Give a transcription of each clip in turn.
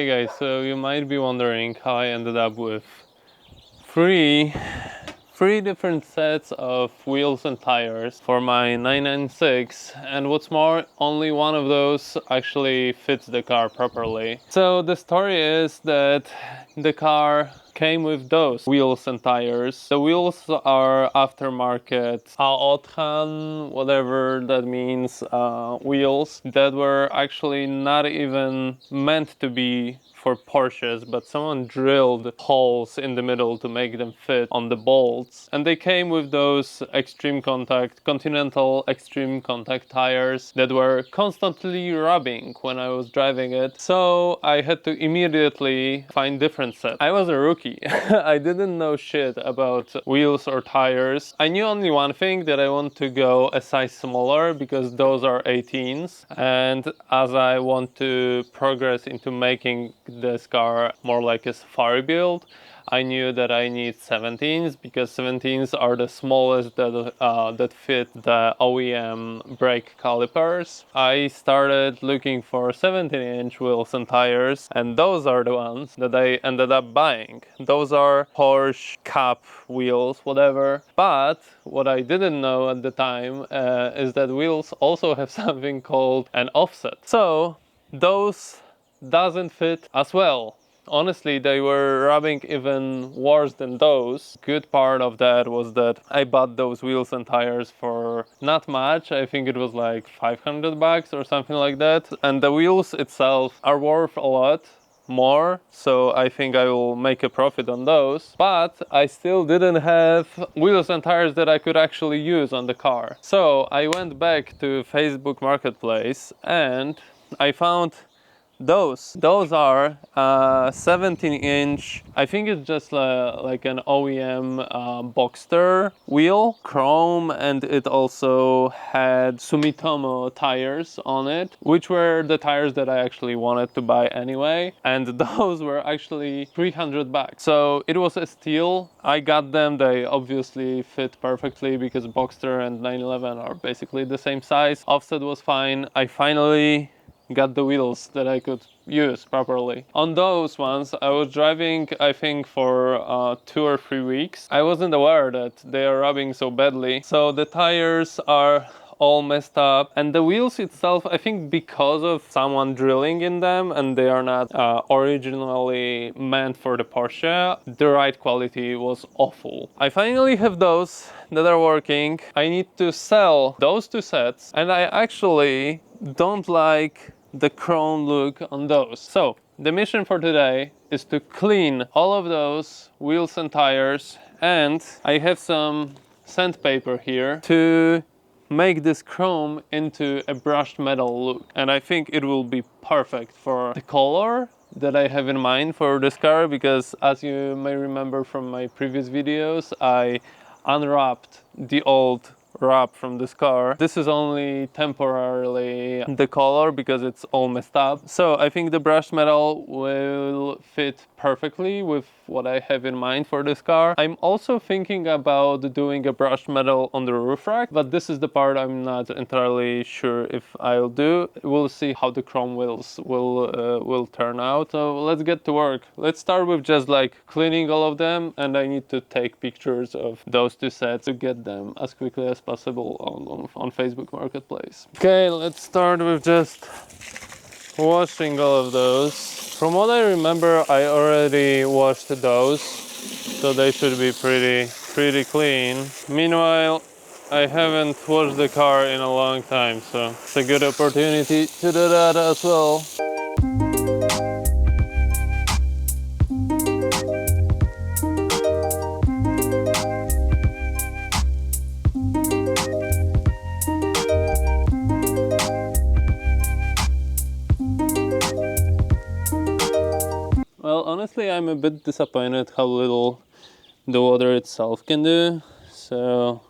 Hey guys, so you might be wondering how I ended up with three different sets of wheels and tires for my 996, and what's more, only one of those actually fits the car properly. So the story is that the car came with those wheels and tires. The wheels are aftermarket Aothan, whatever that means, wheels that were actually not even meant to be for Porsches, but someone drilled holes in the middle to make them fit on the bolts. And they came with those Continental extreme contact tires that were constantly rubbing when I was driving it. So I had to immediately find different sets. I was a rookie. I didn't know shit about wheels or tires. I knew only one thing, that I want to go a size smaller because those are 18s. And as I want to progress into making this car more like a safari build, I knew that I need 17s because 17s are the smallest that fit the OEM brake calipers. I started looking for 17-inch wheels and tires, and those are the ones that I ended up buying. Those are Porsche Cup wheels, whatever. But what I didn't know at the time is that wheels also have something called an offset. So those doesn't fit as well. Honestly, they were rubbing even worse than those. Good part of that was that I bought those wheels and tires for not much. I think it was like 500 bucks or something like that. And the wheels itself are worth a lot more, so I think I will make a profit on those. But I still didn't have wheels and tires that I could actually use on the car. So I went back to Facebook Marketplace and I found those are 17-inch. I think it's just like an OEM Boxster wheel, chrome, and it also had Sumitomo tires on it, which were the tires that I actually wanted to buy anyway, and those were actually 300 bucks. So it was a steal. I got them. They obviously fit perfectly because Boxster and 911 are basically the same size. Offset was fine. I finally got the wheels that I could use properly. On those ones, I was driving, I think, for 2 or 3 weeks. I wasn't aware that they are rubbing so badly. So the tires are all messed up, and the wheels itself, I think because of someone drilling in them and they are not originally meant for the Porsche, the ride quality was awful. I finally have those that are working. I need to sell those 2 sets, and I actually don't like the chrome look on those. So the mission for today is to clean all of those wheels and tires, and I have some sandpaper here to make this chrome into a brushed metal look, and I think it will be perfect for the color that I have in mind for this car, because as you may remember from my previous videos, I unwrapped the old wrap from this car. This is only temporarily the color because it's all messed up. So I think the brushed metal will fit perfectly with what I have in mind for this car. I'm also thinking about doing a brushed metal on the roof rack, but this is the part I'm not entirely sure if I'll do. We'll see how the chrome wheels will turn out. So let's get to work. Let's start with just like cleaning all of them, and I need to take pictures of those 2 sets to get them as quickly as possible on Facebook Marketplace. Okay, let's start with just washing all of those. From what I remember, I already washed those, so they should be pretty clean. Meanwhile, I haven't washed the car in a long time, so it's a good opportunity to do that as well. Well, honestly, I'm a bit disappointed how little the water itself can do, so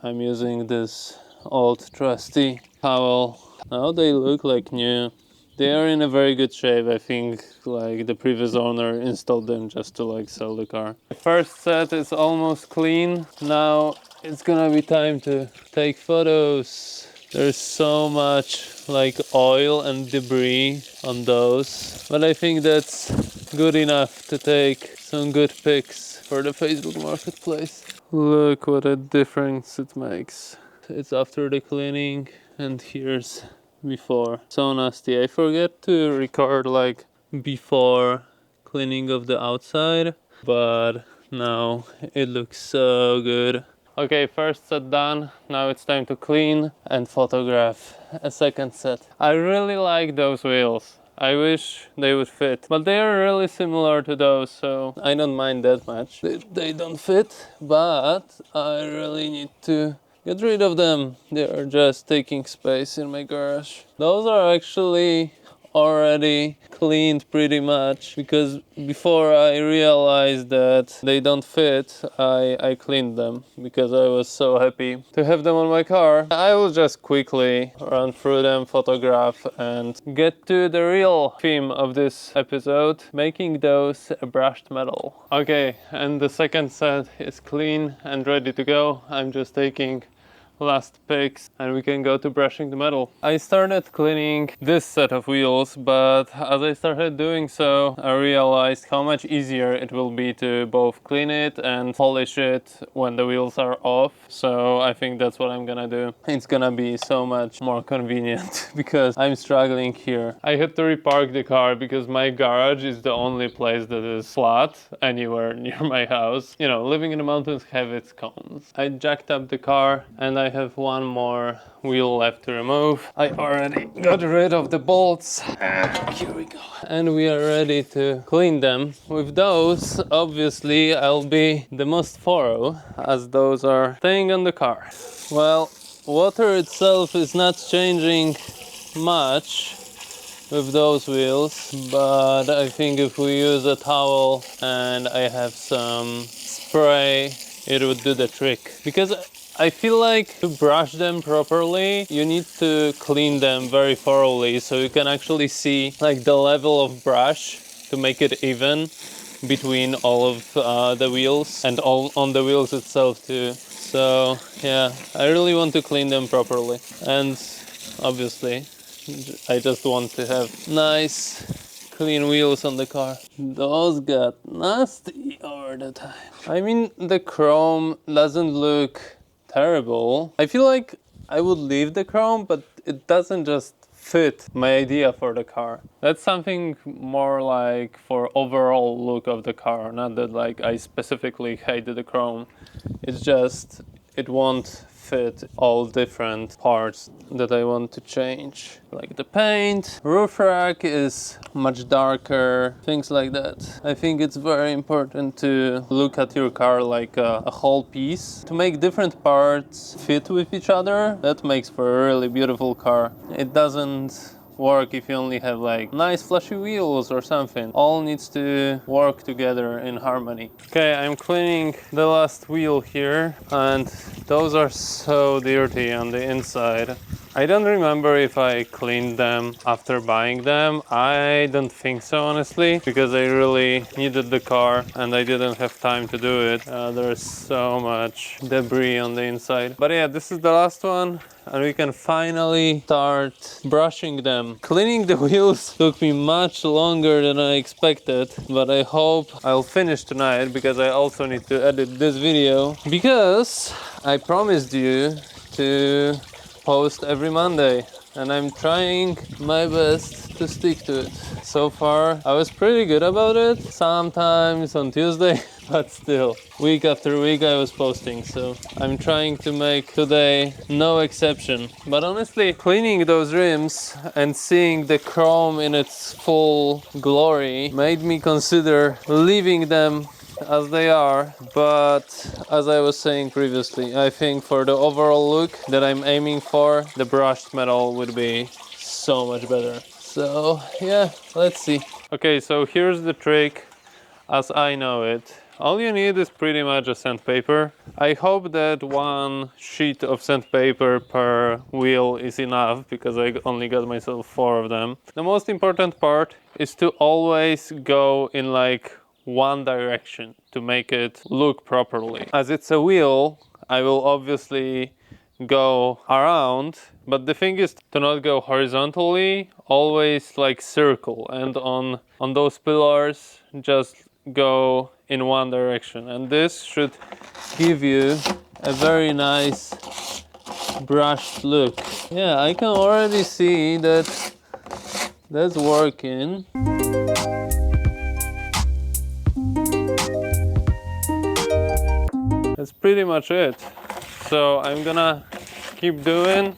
I'm using this old trusty towel. Now they look like new. They are in a very good shape. I think like the previous owner installed them just to like sell the car. The first set is almost clean. Now it's gonna be time to take photos. There's so much like oil and debris on those, but I think that's good enough to take some good pics for the Facebook Marketplace. Look what a difference it makes. It's after the cleaning and here's before. So nasty. I forget to record like before cleaning of the outside, but now it looks so good. Okay, first set done. Now it's time to clean and photograph a second set. I really like those wheels. I wish they would fit, but they are really similar to those, so I don't mind that much. They don't fit, but I really need to get rid of them. They are just taking space in my garage. Those are actually already cleaned pretty much, because before I realized that they don't fit, I cleaned them because I was so happy to have them on my car. I will just quickly run through them, photograph, and get to the real theme of this episode, making those brushed metal. Okay, and the second set is clean and ready to go. I'm just taking last pics and we can go to brushing the metal. I started cleaning this set of wheels, but as I started doing so, I realized how much easier it will be to both clean it and polish it when the wheels are off. So I think that's what I'm gonna do. It's gonna be so much more convenient because I'm struggling here. I had to repark the car because my garage is the only place that is flat anywhere near my house. You know, living in the mountains have its cons. I jacked up the car and I have one more wheel left to remove. I already got rid of the bolts and here we go. And we are ready to clean them. With those, obviously, I'll be the most thorough as those are staying on the car. Well, water itself is not changing much with those wheels, but I think if we use a towel and I have some spray, it would do the trick. Because I feel like to brush them properly, you need to clean them very thoroughly so you can actually see like the level of brush to make it even between all of the wheels and all on the wheels itself too. So yeah, I really want to clean them properly, and obviously I just want to have nice clean wheels on the car. Those got nasty over the time. I mean, the chrome doesn't look terrible. I feel like I would leave the chrome, but it doesn't just fit my idea for the car. That's something more like for overall look of the car, not that like I specifically hated the chrome. It's just it won't fit all different parts that I want to change, like the paint. Roof rack is much darker, things like that. I think it's very important to look at your car like a whole piece. To make different parts fit with each other, that makes for a really beautiful car. It doesn't work if you only have like nice flashy wheels or something. All needs to work together in harmony. Okay, I'm cleaning the last wheel here, and those are so dirty on the inside. I don't remember if I cleaned them after buying them. I don't think so, honestly, because I really needed the car and I didn't have time to do it. There's so much debris on the inside. But yeah, this is the last one and we can finally start brushing them. Cleaning the wheels took me much longer than I expected, but I hope I'll finish tonight because I also need to edit this video, because I promised you to post every Monday and I'm trying my best to stick to it. So far I was pretty good about it, sometimes on Tuesday, but still, week after week I was posting, so I'm trying to make today no exception. But honestly, cleaning those rims and seeing the chrome in its full glory made me consider leaving them as they are, but as I was saying previously, I think for the overall look that I'm aiming for, the brushed metal would be so much better. So yeah, let's see. Okay, so here's the trick as I know it. All you need is pretty much a sandpaper. I hope that one sheet of sandpaper per wheel is enough, because I only got myself 4 of them. The most important part is to always go in like one direction to make it look properly. As it's a wheel, I will obviously go around, but the thing is to not go horizontally, always like circle, and on those pillars just go in one direction, and this should give you a very nice brushed look. Yeah, I can already see that that's working. That's pretty much it. So I'm gonna keep doing,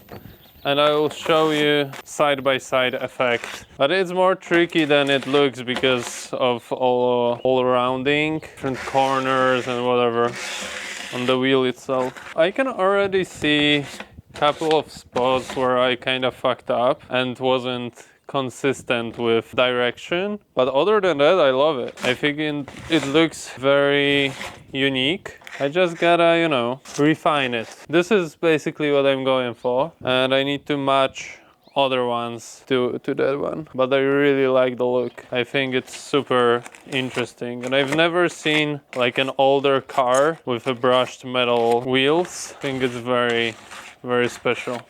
and I will show you side-by-side effect. But it's more tricky than it looks because of all rounding, different corners and whatever on the wheel itself. I can already see a couple of spots where I kind of fucked up and wasn't consistent with direction, but other than that, I love it. I think it looks very unique. I just gotta, you know, refine it. This is basically what I'm going for, and I need to match other ones to that one, but I really like the look. I think it's super interesting, and I've never seen like an older car with a brushed metal wheels. I think it's very, very special.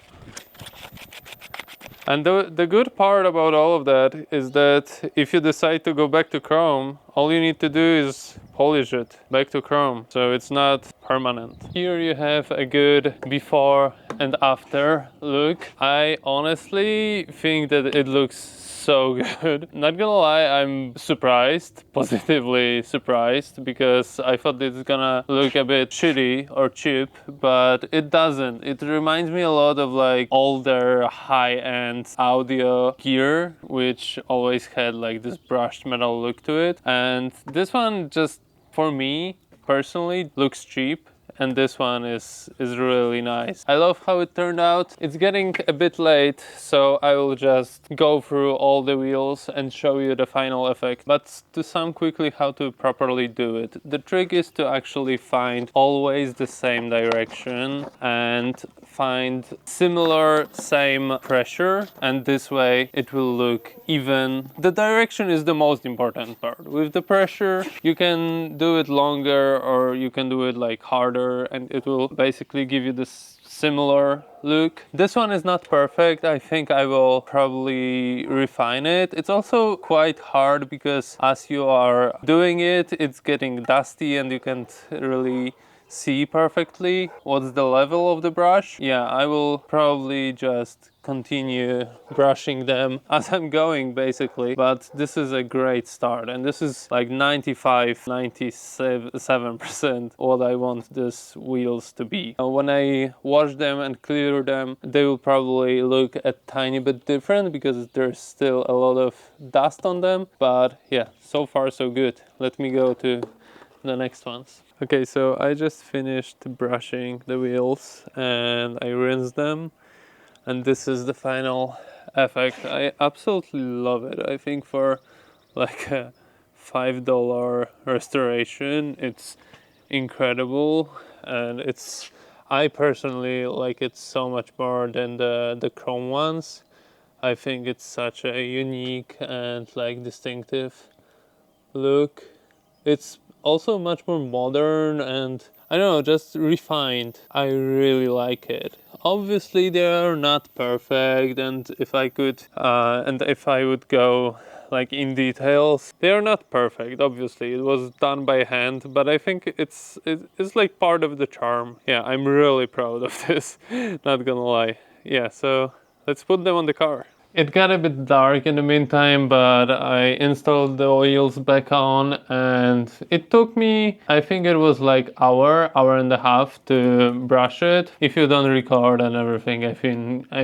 And the good part about all of that is that if you decide to go back to chrome, all you need to do is polish it back to chrome, so it's not permanent. Here you have a good before and after look. I honestly think that it looks so good. Not gonna lie, I'm surprised, positively surprised, because I thought it's gonna look a bit shitty or cheap, but it doesn't. It reminds me a lot of like older high-end audio gear, which always had like this brushed metal look to it. And this one just, for me personally, looks cheap. And this one is really nice. I love how it turned out. It's getting a bit late, so I will just go through all the wheels and show you the final effect. But to sum quickly how to properly do it. The trick is to actually find always the same direction and find similar, same pressure, and this way it will look even. The direction is the most important part. With the pressure, you can do it longer or you can do it like harder, and it will basically give you this similar look. This one is not perfect. I think I will probably refine it. It's also quite hard because as you are doing it, it's getting dusty and you can't really see perfectly what's the level of the brush. Yeah, I will probably just continue brushing them as I'm going basically, but this is a great start, and this is like 97% what I want these wheels to be. When I wash them and clear them, they will probably look a tiny bit different because there's still a lot of dust on them, but yeah, so far so good. Let me go to the next ones. Okay, so I just finished brushing the wheels and I rinsed them, and this is the final effect. I absolutely love it. I think for like a $5 restoration, it's incredible, and I personally like it so much more than the chrome ones. I think it's such a unique and like distinctive look. It's also much more modern and I don't know, just refined. I really like it. Obviously they are not perfect, and if I would go like in details, they are not perfect. Obviously it was done by hand, but I think it's like part of the charm. Yeah, I'm really proud of this, not gonna lie. Yeah, so let's put them on the car. It got a bit dark in the meantime, but I installed the oils back on, and it took me, I think it was like hour and a half to brush it. If you don't record and everything, I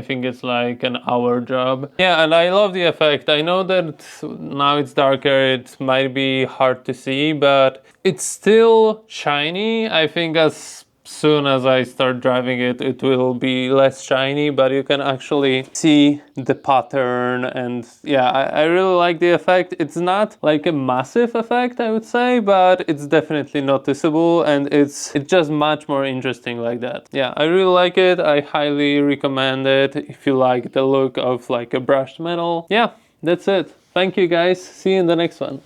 think it's like an hour job. Yeah, and I love the effect. I know that now it's darker, it might be hard to see, but it's still shiny. I think as soon as I start driving it, it will be less shiny, but you can actually see the pattern, and yeah, I really like the effect. It's not like a massive effect, I would say, but it's definitely noticeable, and it's just much more interesting like that. Yeah, I really like it. I highly recommend it if you like the look of like a brushed metal. Yeah, that's it. Thank you guys. See you in the next one.